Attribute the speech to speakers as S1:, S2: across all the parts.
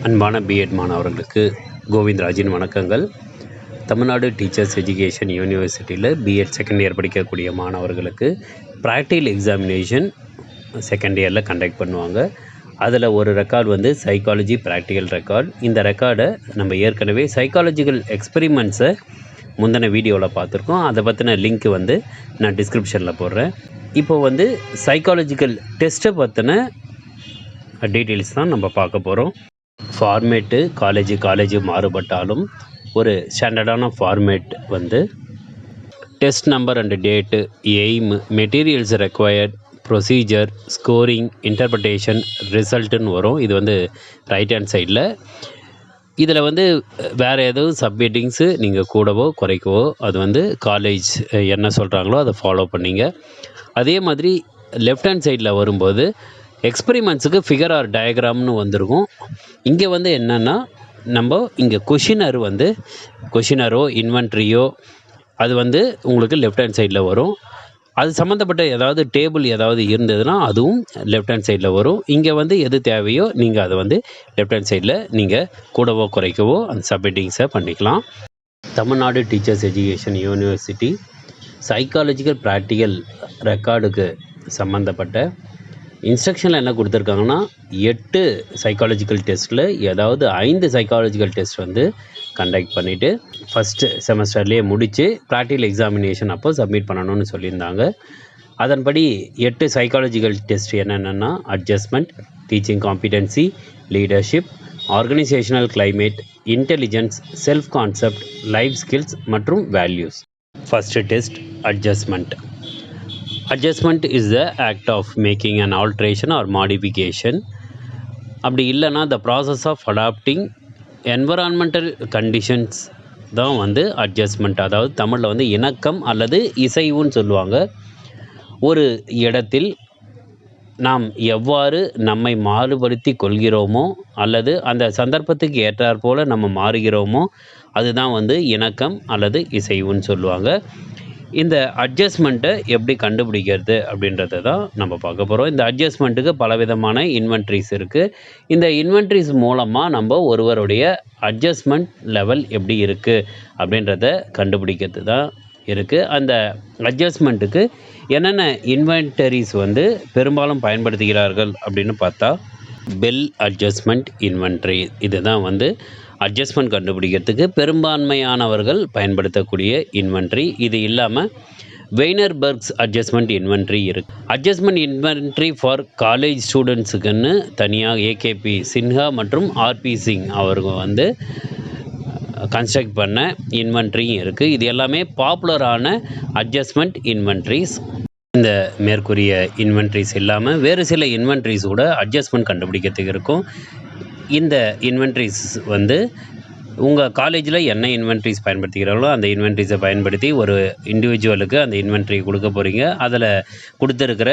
S1: அன்பான பிஎட் மாணவர்களுக்கு கோவிந்தராஜின் வணக்கங்கள். தமிழ்நாடு டீச்சர்ஸ் எஜுகேஷன் யூனிவர்சிட்டியில் பிஎட் செகண்ட் இயர் படிக்கக்கூடிய மாணவர்களுக்கு ப்ராக்டிகல் எக்ஸாமினேஷன் செகண்ட் இயரில் கண்டக்ட் பண்ணுவாங்க. அதில் ஒரு ரெக்கார்டு வந்து சைக்காலஜி ப்ராக்டிக்கல் ரெக்கார்டு. இந்த ரெக்கார்டை நம்ம ஏற்கனவே சைக்காலஜிக்கல் எக்ஸ்பெரிமெண்ட்ஸை முந்தின வீடியோவில் பார்த்துருக்கோம். அதை பற்றின லிங்க் வந்து நான் டிஸ்கிரிப்ஷனில் போடுறேன். இப்போ வந்து சைக்காலஜிக்கல் டெஸ்ட்டை பற்றின டீட்டெயில்ஸ் தான் நம்ம பார்க்க போகிறோம். ஃபார்மேட்டு காலேஜ் மாறுபட்டாலும் ஒரு ஸ்டாண்டர்டான ஃபார்மேட் வந்து test number and date, aim, materials required, procedure, scoring, interpretation, ரிசல்ட்டுன்னு வரும். இது வந்து ரைட் ஹேண்ட் சைடில். இதில் வந்து வேறு எதுவும் சப்மிட்டிங்ஸு நீங்கள் கூடவோ குறைக்கவோ அது வந்து காலேஜ் என்ன சொல்கிறாங்களோ அதை ஃபாலோ பண்ணிங்க. அதே மாதிரி லெஃப்ட் ஹேண்ட் சைடில் வரும்போது எக்ஸ்பெரிமெண்ட்ஸுக்கு ஃபிகர் ஆர் டயக்ராம்னு வந்திருக்கும். இங்கே வந்து என்னென்னா நம்ம இங்கே கொஷினரோ இன்வென்ட்ரியோ அது வந்து உங்களுக்கு லெஃப்ட் ஹேண்ட் சைடில் வரும். அது சம்மந்தப்பட்ட ஏதாவது டேபிள் ஏதாவது இருந்ததுன்னா அதுவும் லெஃப்ட் ஹேண்ட் சைடில் வரும். இங்கே வந்து எது தேவையோ நீங்கள் அதை வந்து லெஃப்ட் ஹேண்ட் சைடில் நீங்கள் கூடவோ குறைக்கவோ அந்த சப்மிட்டிங்ஸை பண்ணிக்கலாம். Tamil Nadu teachers education university psychological practical ரெக்கார்டுக்கு சம்மந்தப்பட்ட இன்ஸ்ட்ரக்ஷனில் என்ன கொடுத்துருக்காங்கன்னா 8 சைக்காலஜிக்கல் டெஸ்ட்டில் ஏதாவது 5 சைக்காலஜிக்கல் டெஸ்ட் வந்து கண்டக்ட் பண்ணிவிட்டு ஃபஸ்ட்டு செமஸ்டர்லேயே முடித்து ப்ராக்டிக்கல் எக்ஸாமினேஷன் அப்போ சப்மிட் பண்ணணும்னு சொல்லியிருந்தாங்க. அதன்படி 8 சைக்காலஜிக்கல் டெஸ்ட் என்னென்னா adjustment, teaching competency, leadership, organisational climate, intelligence, self concept, life skills மற்றும் values. First test adjustment. Adjustment is the act of making an alteration or modification. அப்படி இல்லைன்னா the process of adapting environmental conditions தான் வந்து adjustment. அதாவது தமிழில் வந்து இணக்கம் அல்லது இசைவுன்னு சொல்லுவாங்க. ஒரு இடத்தில் நாம் எவ்வாறு நம்மை மாறுபடுத்தி கொள்கிறோமோ அல்லது அந்த சந்தர்ப்பத்துக்கு ஏற்றாற்போல் நம்ம மாறுகிறோமோ அதுதான் வந்து இணக்கம் அல்லது இசைவுன்னு சொல்லுவாங்க. இந்த அட்ஜஸ்ட்மெண்ட்டை எப்படி கண்டுபிடிக்கிறது அப்படின்றத தான் நம்ம பார்க்க போகிறோம். இந்த அட்ஜஸ்ட்மெண்ட்டுக்கு பலவிதமான இன்வென்ட்ரிஸ் இருக்குது. இந்த இன்வென்ட்ரிஸ் மூலமாக நம்ம ஒருவருடைய அட்ஜஸ்ட்மெண்ட் லெவல் எப்படி இருக்குது அப்படின்றத கண்டுபிடிக்கிறது தான் இருக்குது. அந்த அட்ஜஸ்ட்மெண்ட்டுக்கு என்னென்ன இன்வென்டரிஸ் வந்து பெரும்பாலும் பயன்படுத்துகிறார்கள் அப்படின்னு பார்த்தா பெல் அட்ஜஸ்ட்மெண்ட் இன்வென்ட்ரி. இதுதான் வந்து அட்ஜஸ்ட்மெண்ட் கண்டுபிடிக்கிறதுக்கு பெரும்பான்மையானவர்கள் பயன்படுத்தக்கூடிய இன்வென்ட்ரி. இது இல்லாமல் வெய்னர்பர்க்ஸ் அட்ஜஸ்ட்மெண்ட் இன்வென்ட்ரி இருக்குது. அட்ஜஸ்ட்மெண்ட் இன்வென்ட்ரி ஃபார் காலேஜ் ஸ்டூடெண்ட்ஸுக்குன்னு தனியாக ஏகேபி சின்ஹா மற்றும் ஆர்பி சிங் அவர்கள் வந்து கன்ஸ்ட்ரக்ட் பண்ண இன்வென்ட்ரியும் இருக்குது. இது எல்லாமே பாப்புலரான அட்ஜஸ்ட்மெண்ட் இன்வென்ட்ரிஸ். இந்த மேற்கூறிய இன்வென்ட்ரிஸ் இல்லாமல் வேறு சில இன்வென்ட்ரிஸ் கூட அட்ஜஸ்ட்மெண்ட் கண்டுபிடிக்கிறதுக்கு இருக்கும். இந்த இன்வென்ட்ரிஸ் வந்து உங்கள் காலேஜில் என்ன இன்வென்ட்ரிஸ் பயன்படுத்திக்கிறாங்களோ அந்த இன்வென்ட்ரிஸை பயன்படுத்தி ஒரு இண்டிவிஜுவலுக்கு அந்த இன்வென்ட்ரி கொடுக்க போகிறீங்க. அதில் கொடுத்துருக்கிற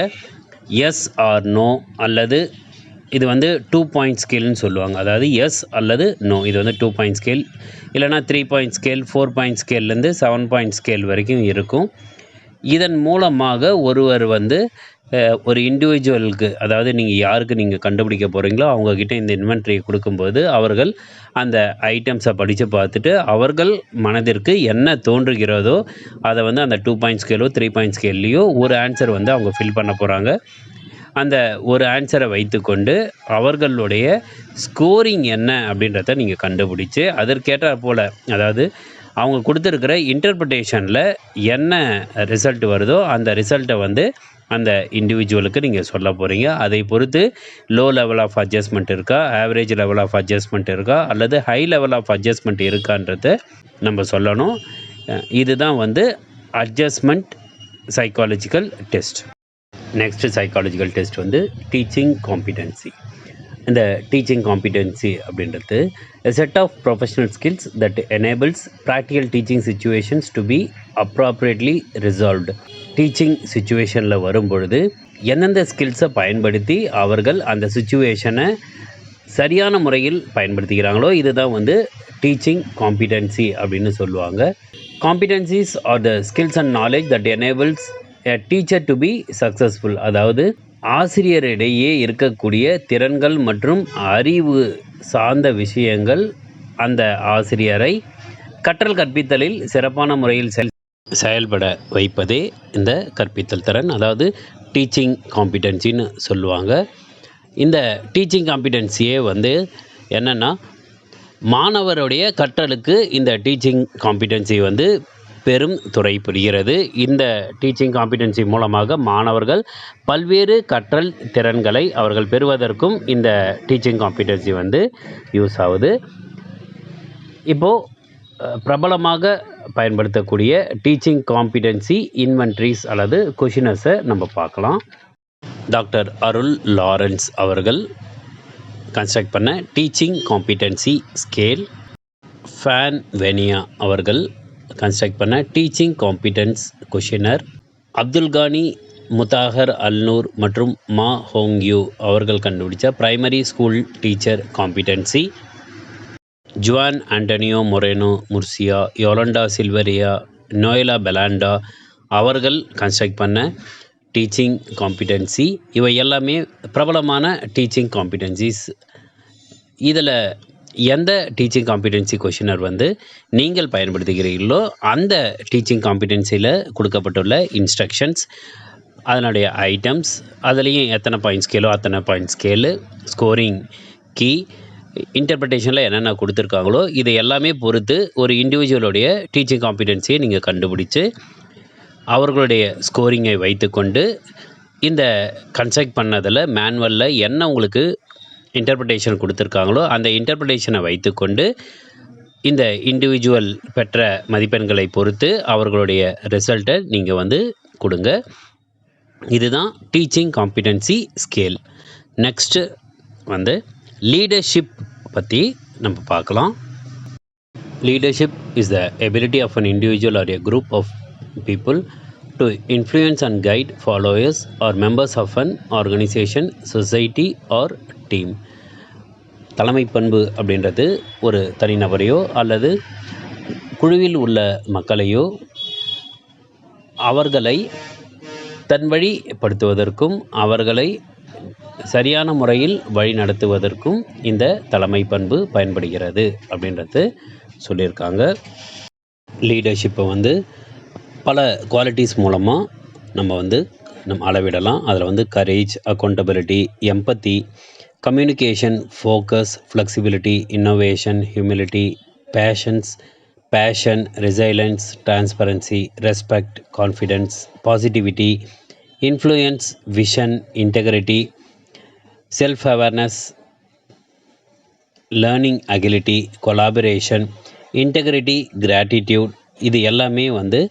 S1: எஸ் ஆர் நோ அல்லது இது வந்து 2 பாயிண்ட் ஸ்கேல்னு சொல்லுவாங்க. அதாவது எஸ் அல்லது நோ. இது வந்து 2 பாயிண்ட் ஸ்கேல், இல்லைனா 3 பாயிண்ட் ஸ்கேல், 4 பாயிண்ட் ஸ்கேல்லேருந்து 7 பாயிண்ட் ஸ்கேல் வரைக்கும் இருக்கும். இதன் மூலமாக ஒருவர் வந்து ஒரு இண்டிவிஜுவலுக்கு, அதாவது நீங்கள் யாருக்கு நீங்கள் கண்டுபிடிக்க போகிறீங்களோ அவங்கக்கிட்ட இந்த இன்வென்ட்ரியை கொடுக்கும்போது அவர்கள் அந்த ஐட்டம்ஸை படித்து பார்த்துட்டு அவர்கள் மனதிற்கு என்ன தோன்றுகிறதோ அதை வந்து அந்த 2 பாயிண்ட் ஸ்கேலோ 3 பாயிண்ட் ஸ்கேல்லையோ ஒரு ஆன்சர் வந்து அவங்க ஃபில் பண்ண போகிறாங்க. அந்த ஒரு ஆன்சரை வைத்துக்கொண்டு அவர்களுடைய ஸ்கோரிங் என்ன அப்படின்றத நீங்கள் கண்டுபிடிச்சி அதற்கேற்ற போல், அதாவது அவங்க கொடுத்துருக்கிற இன்டர்பிரிட்டேஷனில் என்ன ரிசல்ட் வருதோ அந்த ரிசல்ட்டை வந்து அந்த இண்டிவிஜுவலுக்கு நீங்கள் சொல்ல போகிறீங்க. அதை பொறுத்து லோ லெவல் ஆஃப் அட்ஜஸ்ட்மெண்ட் இருக்கா, ஆவரேஜ் லெவல் ஆஃப் அட்ஜஸ்ட்மெண்ட் இருக்கா அல்லது ஹை லெவல் ஆஃப் அட்ஜஸ்ட்மெண்ட் இருக்கான்றத நம்ம சொல்லணும். இதுதான் வந்து adjustment psychological test. Next psychological test வந்து டீச்சிங் காம்பிடென்சி. இந்த டீச்சிங் காம்பிடென்சி அப்படின்றது a set of professional skills that enables practical teaching situations to be appropriately resolved. Teaching சுச்சுவேஷனில் வரும்பொழுது எந்தெந்த ஸ்கில்ஸை பயன்படுத்தி அவர்கள் அந்த சுச்சுவேஷனை சரியான முறையில் பயன்படுத்திக்கிறாங்களோ இதுதான் வந்து டீச்சிங் காம்பிடென்சி அப்படின்னு சொல்லுவாங்க. Competencies are the skills and knowledge that enables a teacher to be successful. அதாவது ஆசிரியரிடையே இருக்கக்கூடிய திறன்கள் மற்றும் அறிவு சார்ந்த விஷயங்கள் அந்த ஆசிரியரை கற்றல் கற்பித்தலில் சிறப்பான முறையில் செயல்பட வைப்பதே இந்த கற்பித்தல் திறன், அதாவது டீச்சிங் காம்பிடென்சின்னு சொல்லுவாங்க. இந்த டீச்சிங் காம்பிடென்சியே வந்து என்னென்னா, மாணவருடைய கற்றலுக்கு இந்த டீச்சிங் காம்பிடென்சி வந்து பெரும் துறை புரிகிறது. இந்த டீச்சிங் காம்பிடென்சி மூலமாக மாணவர்கள் பல்வேறு கற்றல் திறன்களை அவர்கள் பெறுவதற்கும் இந்த டீச்சிங் காம்பிடென்சி வந்து யூஸ் ஆகுது. இப்போது பிரபலமாக பயன்படுத்தக்கூடிய டீச்சிங் காம்பிடென்சி இன்வென்ட்ரிஸ் அல்லது கொஷினர்ஸை நம்ம பார்க்கலாம். டாக்டர் அருள் லாரன்ஸ் அவர்கள் கன்ஸ்ட்ரக்ட் பண்ண teaching competency scale, Fan Wenya அவர்கள் கன்ஸ்ட்ரக்ட் பண்ண teaching competence questionnaire, Abdulghani Muttahar Alnoor மற்றும் மா ஹோங்யூ அவர்கள் கண்டுபிடிச்ச primary school teacher competency, Juan Antonio Moreno Murcia, Yolanda Silveria, Noela Belanda அவர்கள் கன்ஸ்ட்ரக்ட் பண்ண டீச்சிங் காம்பிடென்சி. இவை எல்லாமே பிரபலமான டீச்சிங் காம்பிடென்சிஸ். இதில் எந்த டீச்சிங் காம்பிடென்சி கொஷினர் வந்து நீங்கள் பயன்படுத்துகிறீர்களோ அந்த டீச்சிங் காம்பிடென்சியில் கொடுக்கப்பட்டுள்ள இன்ஸ்ட்ரக்ஷன்ஸ், அதனுடைய ஐட்டம்ஸ், அதுலேயும் எத்தனை பாயிண்ட் ஸ்கேலோ அத்தனை பாயிண்ட் ஸ்கேலு, ஸ்கோரிங் கீ, இன்டர்பிரிட்டேஷனில் என்னென்ன கொடுத்துருக்காங்களோ இதை எல்லாமே பொறுத்து ஒரு இண்டிவிஜுவலுடைய டீச்சிங் காம்பிடென்சியை நீங்கள் கண்டுபிடிச்சி அவர்களுடைய ஸ்கோரிங்கை வைத்துக்கொண்டு இந்த கன்ஸ்ட்ரக்ட் பண்ணதில் மேனுவலில் என்ன உங்களுக்கு இன்டர்பிரிட்டேஷன் கொடுத்துருக்காங்களோ அந்த இன்டர்பிரிட்டேஷனை வைத்துக்கொண்டு இந்த இண்டிவிஜுவல் பெற்ற மதிப்பெண்களை பொறுத்து அவர்களுடைய ரிசல்ட்டை நீங்கள் வந்து கொடுங்க. இதுதான் டீச்சிங் காம்பிடென்சி ஸ்கேல். நெக்ஸ்ட்டு வந்து லீடர்ஷிப் பற்றி நம்ம பார்க்கலாம். Leadership is the ability of an individual or a group of people to influence and guide followers or members of an organization, society or team. தலைமை பண்பு அப்படின்றது ஒரு தனிநபரையோ அல்லது குழுவில் உள்ள மக்களையோ அவர்களை தன் வழிப்படுத்துவதற்கும் அவர்களை சரியான முறையில் வழி நடத்துவதற்கும் இந்த தலைமை பண்பு பயன்படுகிறது அப்படின்றது சொல்லியிருக்காங்க. லீடர்ஷிப்பை வந்து பல குவாலிட்டிஸ் மூலமாக நம்ம அளவிடலாம். அதில் வந்து courage, accountability, empathy, communication, focus, flexibility, innovation, humility, passion, resilience, transparency, respect, confidence, positivity, influence, vision, integrity, self awareness, learning agility, collaboration, integrity, gratitude, இது எல்லாமே வந்து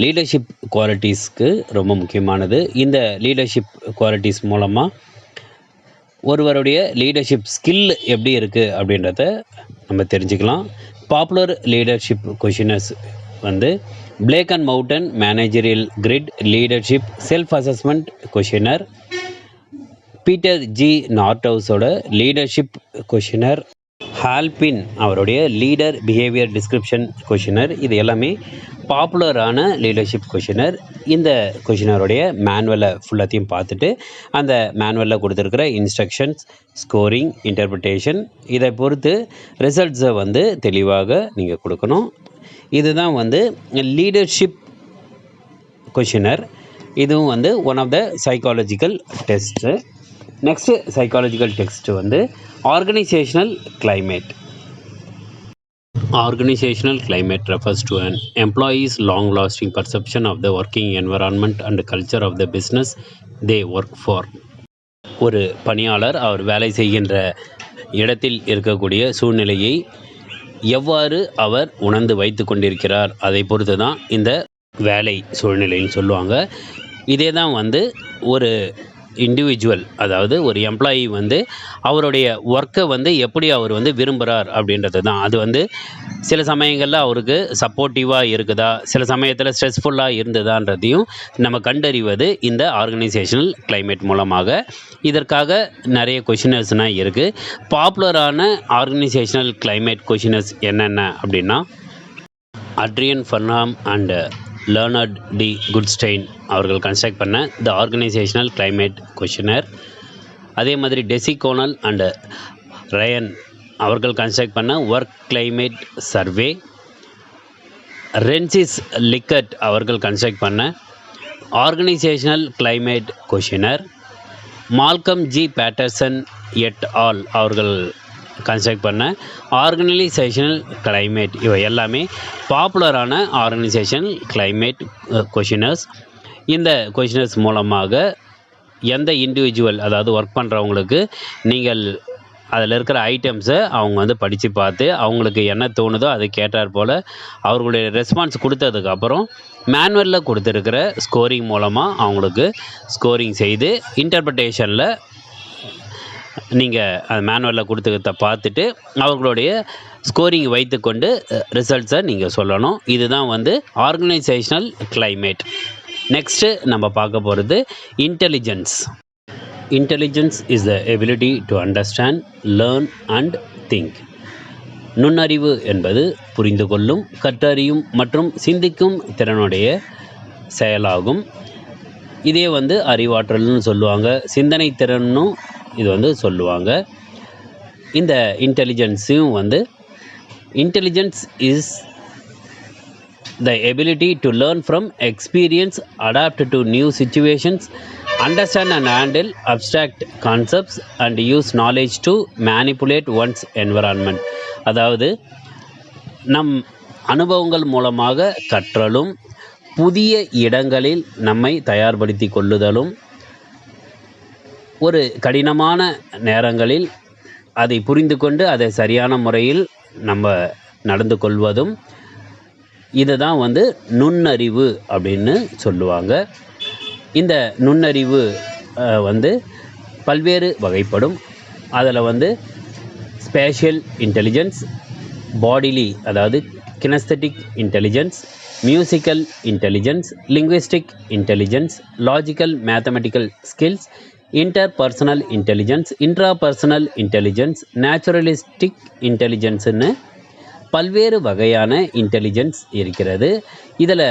S1: லீடர்ஷிப் குவாலிட்டிஸ்க்கு ரொம்ப முக்கியமானது. இந்த லீடர்ஷிப் குவாலிட்டிஸ் மூலமாக ஒருவருடைய லீடர்ஷிப் ஸ்கில் எப்படி இருக்குது அப்படின்றத நம்ம தெரிஞ்சுக்கலாம். பாப்புலர் லீடர்ஷிப் கொஷினர்ஸ் வந்து Blake and Mouton managerial grid leadership self assessment questionnaire, Peter G நார்ட்ஹவுஸோட லீடர்ஷிப் கொஷினர், ஹால்பின் அவருடைய லீடர் பிஹேவியர் டிஸ்கிரிப்ஷன் கொஷினர், இது எல்லாமே பாப்புலரான லீடர்ஷிப் கொஷினர். இந்த கொஷினருடைய மேனுவலை ஃபுல்லாத்தையும் பார்த்துட்டு அந்த மேனுவலில் கொடுத்துருக்கிற இன்ஸ்ட்ரக்ஷன்ஸ், ஸ்கோரிங், இன்டர்பிரிட்டேஷன், இதை பொறுத்து ரிசல்ட்ஸை வந்து தெளிவாக நீங்கள் கொடுக்கணும். இதுதான் வந்து லீடர்ஷிப் கொஷினர். இதுவும் வந்து one of the psychological test. Next psychological test வந்து organisational climate. Organizational climate refers to an employee's long-lasting perception of the working environment and culture of the business they work for. ஒரு பணியாளர் அவர் வேலை செய்கின்ற இடத்தில் இருக்கக்கூடிய சூழ்நிலையை எவ்வாறு அவர் உணர்ந்து வைத்து கொண்டிருக்கிறார் அதை பொறுத்து தான் இந்த வேலை சூழ்நிலைன்னு சொல்லுவாங்க. இதே தான் வந்து ஒரு இண்டிவிஜுவல், அதாவது ஒரு எம்ப்ளாயி வந்து அவருடைய ஒர்க்கை வந்து எப்படி அவர் வந்து விரும்புகிறார் அப்படின்றது தான். அது வந்து சில சமயங்களில் அவருக்கு சப்போர்ட்டிவாக இருக்குதா, சில சமயத்தில் ஸ்ட்ரெஸ்ஃபுல்லாக இருந்ததான்றதையும் நம்ம கண்டறிவது இந்த ஆர்கனைசேஷனல் கிளைமேட் மூலமாக. இதற்காக நிறைய கொஷினர்ஸ்னால் இருக்குது. பாப்புலரான ஆர்கனைசேஷனல் கிளைமேட் கொஷினர்ஸ் என்னென்ன அப்படின்னா, Adrian Furnham and Leonard D Goodstein அவர்கள் கன்ஸ்ட்ரக்ட் பண்ண த ஆர்கனைசேஷனல் கிளைமேட் கொஷினர். அதே மாதிரி டெசி கோனல் அண்ட் ரயன் அவர்கள் கன்ஸ்ட்ரக்ட் பண்ண work climate survey, Rensis Likert அவர்கள் கன்ஸ்ட்ரக்ட் பண்ண organisational climate questionnaire, Malcolm G Patterson et al அவர்கள் கன்ஸ்ட்ரக்ட் பண்ண ஆர்கனைசேஷனல் கிளைமேட். இவை எல்லாமே பாப்புலரான ஆர்கனைசேஷனல் கிளைமேட் கொஷினர்ஸ். இந்த கொஷினர்ஸ் மூலமாக எந்த இண்டிவிஜுவல், அதாவது ஒர்க் பண்ணுறவங்களுக்கு நீங்கள் அதில் இருக்கிற ஐட்டம்ஸை அவங்க வந்து படித்து பார்த்து அவங்களுக்கு என்ன தோணுதோ அது கேட்டார் போல் அவர்களுடைய ரெஸ்பான்ஸ் கொடுத்ததுக்கப்புறம் மேனுவலில் கொடுத்துருக்கிற ஸ்கோரிங் மூலமாக அவங்களுக்கு ஸ்கோரிங் செய்து இன்டர்பிரிட்டேஷனில் நீங்கள் அந்த மேனுவலில் கொடுத்ததை பார்த்துட்டு அவர்களுடைய ஸ்கோரிங் வைத்துக்கொண்டு ரிசல்ட்ஸை நீங்கள் சொல்லணும். இதுதான் வந்து ஆர்கனைசேஷனல் கிளைமேட். நெக்ஸ்ட்டு நம்ம பார்க்க போகிறது intelligence. Intelligence is the ability to understand, learn and think. நுண்ணறிவு என்பது புரிந்து கொள்ளும், கற்றறியும் மற்றும் சிந்திக்கும் திறனுடைய செயலாகும். இதே வந்து அறிவாற்றல்னு சொல்லுவாங்க, சிந்தனை திறனும் இது வந்து சொல்லுவாங்க. இந்த இன்டெலிஜென்ஸையும் வந்து intelligence is the ability to learn from experience, adapt to new situations, understand and handle abstract concepts and use knowledge to manipulate one's environment. அதாவது நம் அனுபவங்கள் மூலமாக கற்றலும், புதிய இடங்களில் நம்மை தயார்படுத்தி கொள்ளுதலும், ஒரு கடினமான நேரங்களில் அதை புரிந்து கொண்டு அதை சரியான முறையில் நம்ம நடந்து கொள்வதும், இதுதான் வந்து நுண்ணறிவு அப்படின்னு சொல்லுவாங்க. இந்த நுண்ணறிவு வந்து பல்வேறு வகைப்படும். அதில் வந்து ஸ்பேஷியல் இன்டெலிஜென்ஸ், பாடிலி அதாவது kinesthetic intelligence, musical intelligence, linguistic intelligence, logical mathematical skills, interpersonal intelligence, intrapersonal intelligence, naturalistic இன்டெலிஜென்ஸ்னு பல்வேறு வகையான இன்டெலிஜென்ஸ் இருக்கிறது. இதில்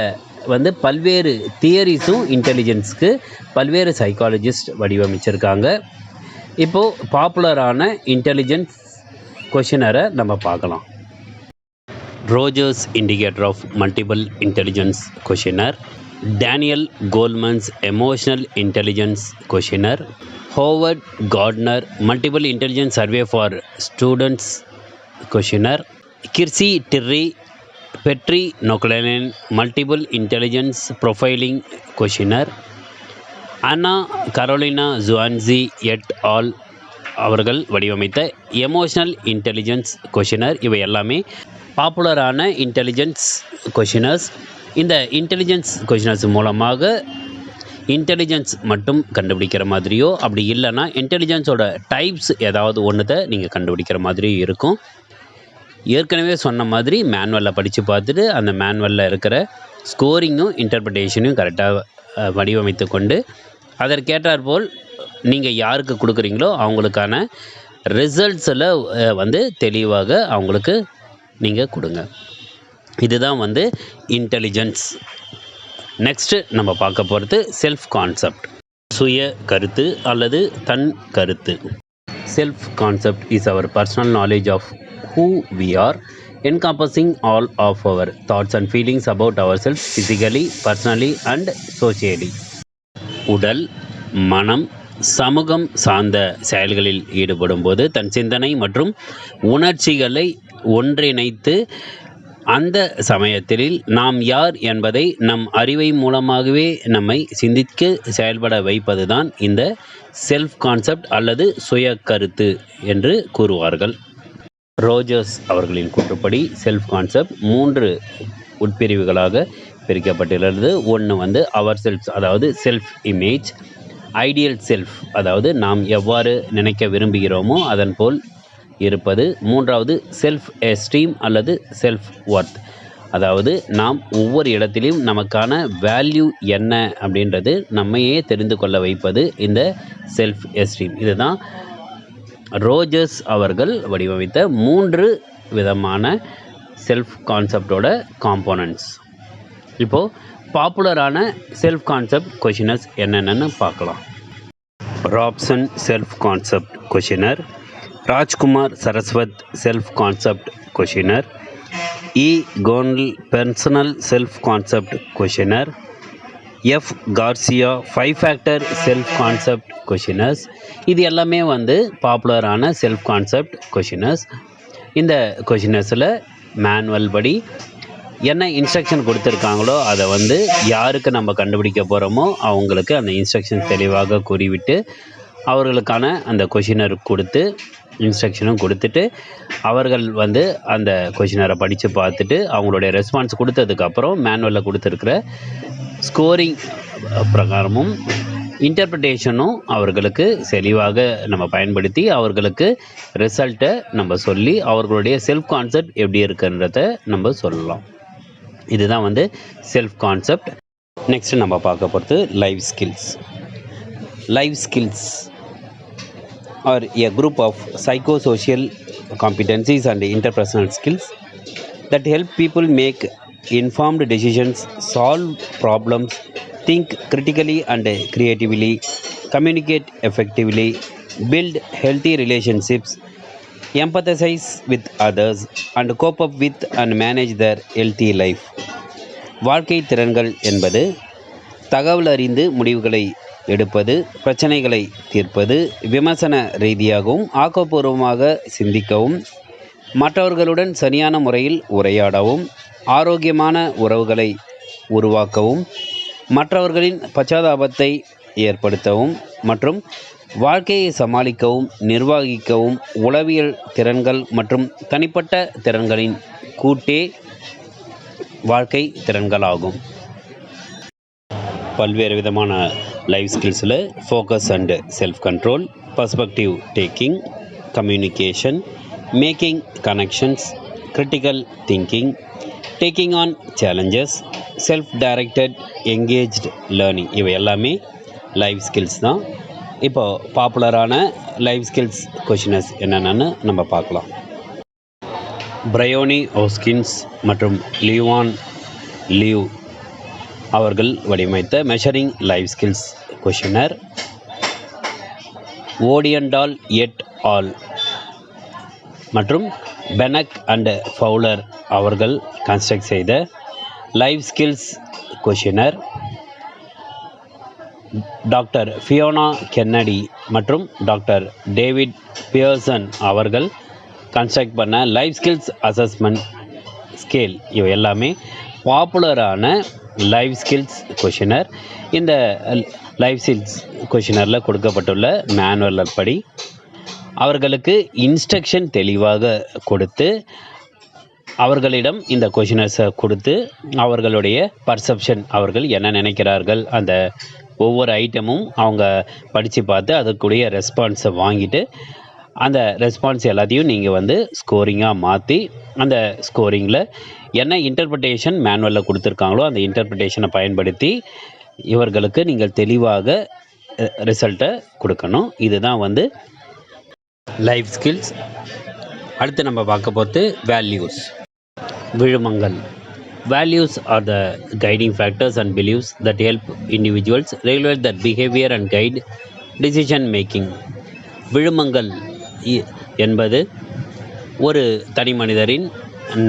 S1: வந்து பல்வேறு தியரிஸும் இன்டெலிஜென்ஸ்க்கு பல்வேறு சைக்காலஜிஸ்ட் வடிவமைச்சிருக்காங்க. இப்போது பாப்புலரான இன்டெலிஜென்ஸ் கொஷினரை நம்ம பார்க்கலாம். Rogers indicator of multiple intelligence questionnaire, Daniel Goleman's emotional intelligence questionnaire, Howard Gardner multiple intelligence survey for students questionnaire, Kirsi Tirri Petri Nokelainen multiple intelligence profiling questionnaire, Anna Carolina Juanchi et al அவர்கள் வடிவமைத்த emotional intelligence questionnaire. இவை எல்லாமே பாப்புலரான intelligence questionnaires. இந்த intelligence questionnaires மூலமாக intelligence மட்டும் கண்டுபிடிக்கிற மாதிரியோ, அப்படி இல்லைன்னா இன்டெலிஜென்ஸோட டைப்ஸ் ஏதாவது ஒன்றுத்தை நீங்கள் கண்டுபிடிக்கிற மாதிரியும் இருக்கும். ஏற்கனவே சொன்ன மாதிரி மேனுவலில் படித்து பார்த்துட்டு அந்த மேனுவலில் இருக்கிற ஸ்கோரிங்கும் இன்டர்பிரிட்டேஷனையும் கரெக்டாக வடிவமைத்து கொண்டு அதற்கேற்றாற்போல் நீங்கள் யாருக்கு கொடுக்குறீங்களோ அவங்களுக்கான ரிசல்ட்ஸில் வந்து தெளிவாக அவங்களுக்கு நீங்கள் கொடுங்க. இதுதான் வந்து இன்டெலிஜென்ஸ். நெக்ஸ்ட்டு நம்ம பார்க்க போகிறது செல்ஃப் கான்செப்ட், சுய கருத்து அல்லது தன் கருத்து. Self concept is our personal knowledge of who we are, encompassing all of our thoughts and feelings about ourselves physically, personally and socially. உடல், மனம், சமூகம் சார்ந்த செயல்களில் ஈடுபடும் போது தன் சிந்தனை மற்றும் உணர்ச்சிகளை ஒன்றிணைத்து அந்த சமயத்தில் நாம் யார் என்பதை நம் அறிவை மூலமாகவே நம்மை சிந்திக்க செயல்பட வைப்பது தான் இந்த செல்ஃப் கான்செப்ட் அல்லது சுய கருத்து என்று கூறுவார்கள். ரோஜர்ஸ் அவர்களின் கூற்றுப்படி செல்ஃப் கான்செப்ட் 3 உட்பிரிவுகளாக பிரிக்கப்பட்டுள்ளது. ஒன்று வந்து அவர் செல்ஃப், அதாவது செல்ஃப் இமேஜ், ஐடியல் செல்ஃப், அதாவது நாம் எவ்வாறு நினைக்க விரும்புகிறோமோ அதன் போல் இருப்பது. மூன்றாவது செல்ஃப் எஸ்டீம் அல்லது செல்ஃப் ஒர்த், அதாவது நாம் ஒவ்வொரு இடத்திலையும் நமக்கான வேல்யூ என்ன அப்படின்றது நம்மையே தெரிந்து கொள்ள வைப்பது இந்த செல்ஃப் எஸ்டீம். இதுதான் ரோஜர்ஸ் அவர்கள் வடிவமைத்த 3 விதமான செல்ஃப் கான்செப்டோட காம்போனன்ட்ஸ். இப்போது பாப்புலரான செல்ஃப் கான்செப்ட் கொஷினர்ஸ் என்னென்னு பார்க்கலாம். Raphson self concept questionnaire, Rajkumar Saraswat self-concept questionnaire, E. Gonal personal self-concept questionnaire, F. Garcia 5-factor self-concept questionnaires. இது எல்லாமே வந்து பாப்புலரான செல்ஃப்-கான்செப்ட் கொஷினர்ஸ். இந்த கொஷினர்ஸில் மேனுவல் படி என்ன இன்ஸ்ட்ரக்ஷன் கொடுத்துருக்காங்களோ அதை வந்து யாருக்கு நம்ம கண்டுபிடிக்க போகிறோமோ அவங்களுக்கு அந்த இன்ஸ்ட்ரக்ஷன் தெளிவாக கூறிவிட்டு அவர்களுக்கான அந்த கொஷினர் கொடுத்து இன்ஸ்ட்ரக்ஷனும் கொடுத்துட்டு அவர்கள் வந்து அந்த கொஷினரை படித்து பார்த்துட்டு அவங்களுடைய ரெஸ்பான்ஸ் கொடுத்ததுக்கப்புறம் மேனுவலில் கொடுத்துருக்கிற ஸ்கோரிங் பிரகாரமும் இன்டர்பிரிட்டேஷனும் அவர்களுக்கு தெளிவாக நம்ம பயன்படுத்தி அவர்களுக்கு ரிசல்ட்டை நம்ம சொல்லி அவர்களுடைய செல்ஃப் கான்செப்ட் எப்படி இருக்குன்றத நம்ம சொல்லலாம். இதுதான் வந்து செல்ஃப் கான்செப்ட். நெக்ஸ்ட் நம்ம பார்க்க போகிறது life skills. Life skills are a group of psychosocial competencies and interpersonal skills that help people make informed decisions, solve problems, think critically and creatively, communicate effectively, build healthy relationships, empathize with others, and cope up with and manage their healthy life. வாழ்க்கை திறன்கள் என்பது தகவல் அறிந்து முடிவுகளை எடுப்பது, பிரச்சனைகளை தீர்ப்பது, விமர்சன ரீதியாகவும் ஆக்கப்பூர்வமாக சிந்திக்கவும், மற்றவர்களுடன் சரியான முறையில் உரையாடவும், ஆரோக்கியமான உறவுகளை உருவாக்கவும், மற்றவர்களின் பச்சாதாபத்தை ஏற்படுத்தவும் மற்றும் வாழ்க்கையை சமாளிக்கவும், நிர்வகிக்கவும் உளவியல் திறன்கள் மற்றும் தனிப்பட்ட திறன்களின் கூட்டே வாழ்க்கை திறன்களாகும். பல்வேறு விதமான லைஃப் ஸ்கில்ஸில் focus and self control, perspective taking, communication, making connections, critical thinking, taking on challenges, self directed engaged learning இவை எல்லாமே லைஃப் ஸ்கில்ஸ் தான். இப்போது பாப்புலரான லைஃப் ஸ்கில்ஸ் கொஷினர்ஸ் என்னென்னு நம்ம பார்க்கலாம். பிரையோனி ஹோஸ்கின்ஸ் மற்றும் லியோன் லியூ அவர்கள் வடிவமைத்த மெஷரிங் லைஃப் ஸ்கில்ஸ் கொஷினர், ஓடியண்டால் எட் ஆல் மற்றும் பெனக் அண்ட் ஃபவுலர் அவர்கள் கன்ஸ்ட்ரக்ட் செய்த life skills questionnaire, doctor Fiona Kennedy மற்றும் டாக்டர் டேவிட் பியர்சன் அவர்கள் கன்ஸ்ட்ரக்ட் பண்ண லைஃப் ஸ்கில்ஸ் அசஸ்மெண்ட் ஸ்கேல் இவை எல்லாமே பாப்புலரான லைஃப் ஸ்கில்ஸ் கொஷினர். இந்த லைஃப் ஸ்கில்ஸ் கொஷினரில் கொடுக்கப்பட்டுள்ள மேனுவல் படி அவர்களுக்கு இன்ஸ்ட்ரக்ஷன் தெளிவாக கொடுத்து அவர்களிடம் இந்த கொஷினர்ஸை கொடுத்து அவர்களுடைய பர்செப்ஷன் அவர்கள் என்ன நினைக்கிறார்கள் அந்த ஒவ்வொரு ஐட்டமும் அவங்க படித்து பார்த்து அதுக்குரிய ரெஸ்பான்ஸை வாங்கிட்டு அந்த ரெஸ்பான்ஸ் எல்லாத்தையும் நீங்கள் வந்து ஸ்கோரிங்காக மாற்றி அந்த ஸ்கோரிங்கில் என்ன இன்டர்பிரிட்டேஷன் மேனுவலில் கொடுத்துருக்காங்களோ அந்த இன்டர்பிரிட்டேஷனை பயன்படுத்தி இவர்களுக்கு நீங்கள் தெளிவாக ரிசல்ட்டை கொடுக்கணும். இதுதான் வந்து லைஃப் ஸ்கில்ஸ். அடுத்து நம்ம பார்க்க போகிறது values, விழுமங்கள். Values are the guiding factors and beliefs that help individuals regulate their behavior and guide decision making. விழுமங்கள் என்பது ஒரு தனி மனிதரின்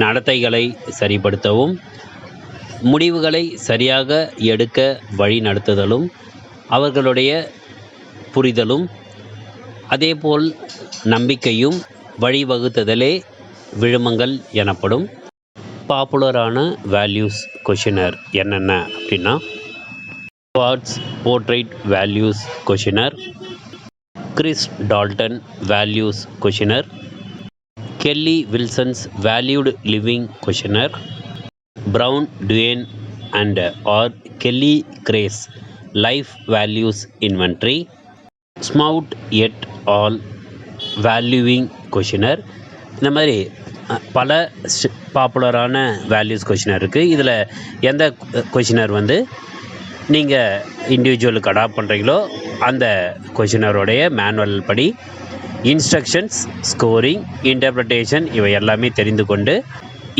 S1: நடத்தைகளை சரிப்படுத்தவும், முடிவுகளை சரியாக எடுக்க வழி நடத்துதலும், அவர்களுடைய புரிதலும், அதேபோல் நம்பிக்கையும் வழிவகுத்துதலே விழுமங்கள் எனப்படும். பாப்புலரான வேல்யூஸ் கொஷினர் என்னென்ன அப்படின்னா, Watts portrait values questionnaire, Chris Dalton values questionnaire, Kelly Wilson's valued living questionnaire, Brown Duane and R Kelly Crace life values inventory, Smout et al valuing questionnaire. இந்த மாதிரி பல பாப்புலரான வேல்யூஸ் கொஷினர் இருக்குது. இதில் எந்த questionnaire வந்து நீங்கள் இண்டிவிஜுவலுக்கு அடாப்ட் பண்ணுறீங்களோ அந்த கொஷினருடைய மேனுவல் படி இன்ஸ்ட்ரக்ஷன்ஸ், ஸ்கோரிங், இன்டர்பிரிட்டேஷன் இவை எல்லாமே தெரிந்து கொண்டு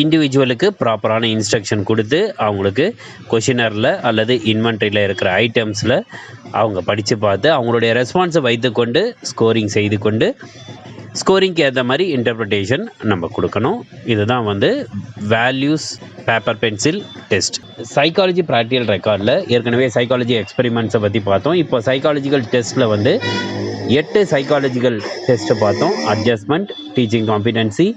S1: இண்டிவிஜுவலுக்கு ப்ராப்பரான இன்ஸ்ட்ரக்ஷன் கொடுத்து அவங்களுக்கு கொஷினரில் அல்லது இன்வென்ட்ரியில் இருக்கிற ஐட்டம்ஸில் அவங்க படித்து பார்த்து அவங்களுடைய ரெஸ்பான்ஸை வைத்துக்கொண்டு ஸ்கோரிங் செய்து கொண்டு ஸ்கோரிங்க்கு ஏற்ற மாதிரி இன்டர்பிரிட்டேஷன் நம்ம கொடுக்கணும். இதுதான் வந்து values paper pencil test. Psychology practical ரெக்கார்டில் ஏற்கனவே சைக்காலஜி எக்ஸ்பெரிமெண்ட்ஸை பற்றி பார்த்தோம். இப்போ சைக்காலஜிக்கல் டெஸ்ட்டில் வந்து 8 சைக்காலஜிக்கல் டெஸ்ட்டை பார்த்தோம். Adjustment, teaching competency,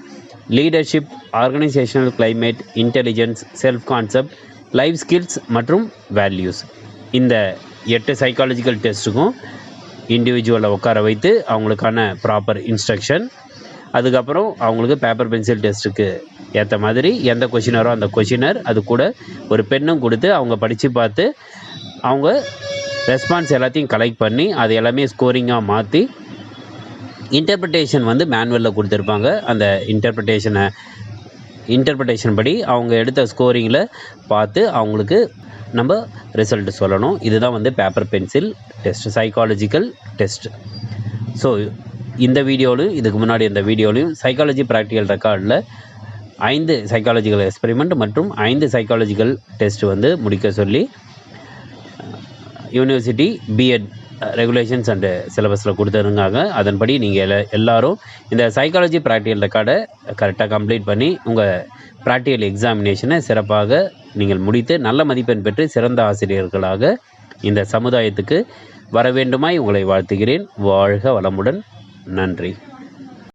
S1: leadership, organisational climate, intelligence, self concept, life skills மற்றும் வேல்யூஸ். இந்த 8 சைக்காலஜிக்கல் டெஸ்ட்டுக்கும் இண்டிவிஜுவலை உட்கார வைத்து அவங்களுக்கான ப்ராப்பர் இன்ஸ்ட்ரக்ஷன், அதுக்கப்புறம் அவங்களுக்கு பேப்பர் பென்சில் டெஸ்ட்டுக்கு ஏற்ற மாதிரி எந்த கொஷினரோ அந்த கொஷினர், அது கூட ஒரு பெண்ணும் கொடுத்து அவங்க படித்து பார்த்து அவங்க ரெஸ்பான்ஸ் எல்லாத்தையும் கலெக்ட் பண்ணி அது எல்லாமே ஸ்கோரிங்காக மாற்றி இன்டர்பிரிட்டேஷன் வந்து மேனுவலில் கொடுத்துருப்பாங்க. அந்த இன்டர்பிரிட்டேஷன் படி அவங்க எடுத்த ஸ்கோரிங்கில் பார்த்து அவங்களுக்கு நம்ம ரிசல்ட் சொல்லணும். இதுதான் வந்து paper pencil test, psychological test. So இந்த வீடியோலையும் இதுக்கு முன்னாடி இந்த வீடியோலையும் சைக்காலஜி ப்ராக்டிக்கல் ரெக்கார்டில் 5 சைக்காலஜிக்கல் எக்ஸ்பெரிமெண்ட் மற்றும் 5 சைக்காலஜிக்கல் டெஸ்ட் வந்து முடிக்க சொல்லி யூனிவர்சிட்டி பிஎட் ரெகுலேஷன்ஸ் அண்டு சிலபஸில் கொடுத்துருந்தாங்க. அதன்படி நீங்கள் எல்லோரும் இந்த சைக்காலஜி ப்ராக்டிக்கல் ரெக்கார்டை கரெக்டாக கம்ப்ளீட் பண்ணி உங்கள் ப்ராக்டிக்கல் எக்ஸாமினேஷனை சிறப்பாக நீங்கள் முடித்து நல்ல மதிப்பெண் பெற்று சிறந்த ஆசிரியர்களாக இந்த சமுதாயத்துக்கு வர வேண்டுமாய் உங்களை வாழ்த்துகிறேன். வாழ்க வளமுடன். நன்றி.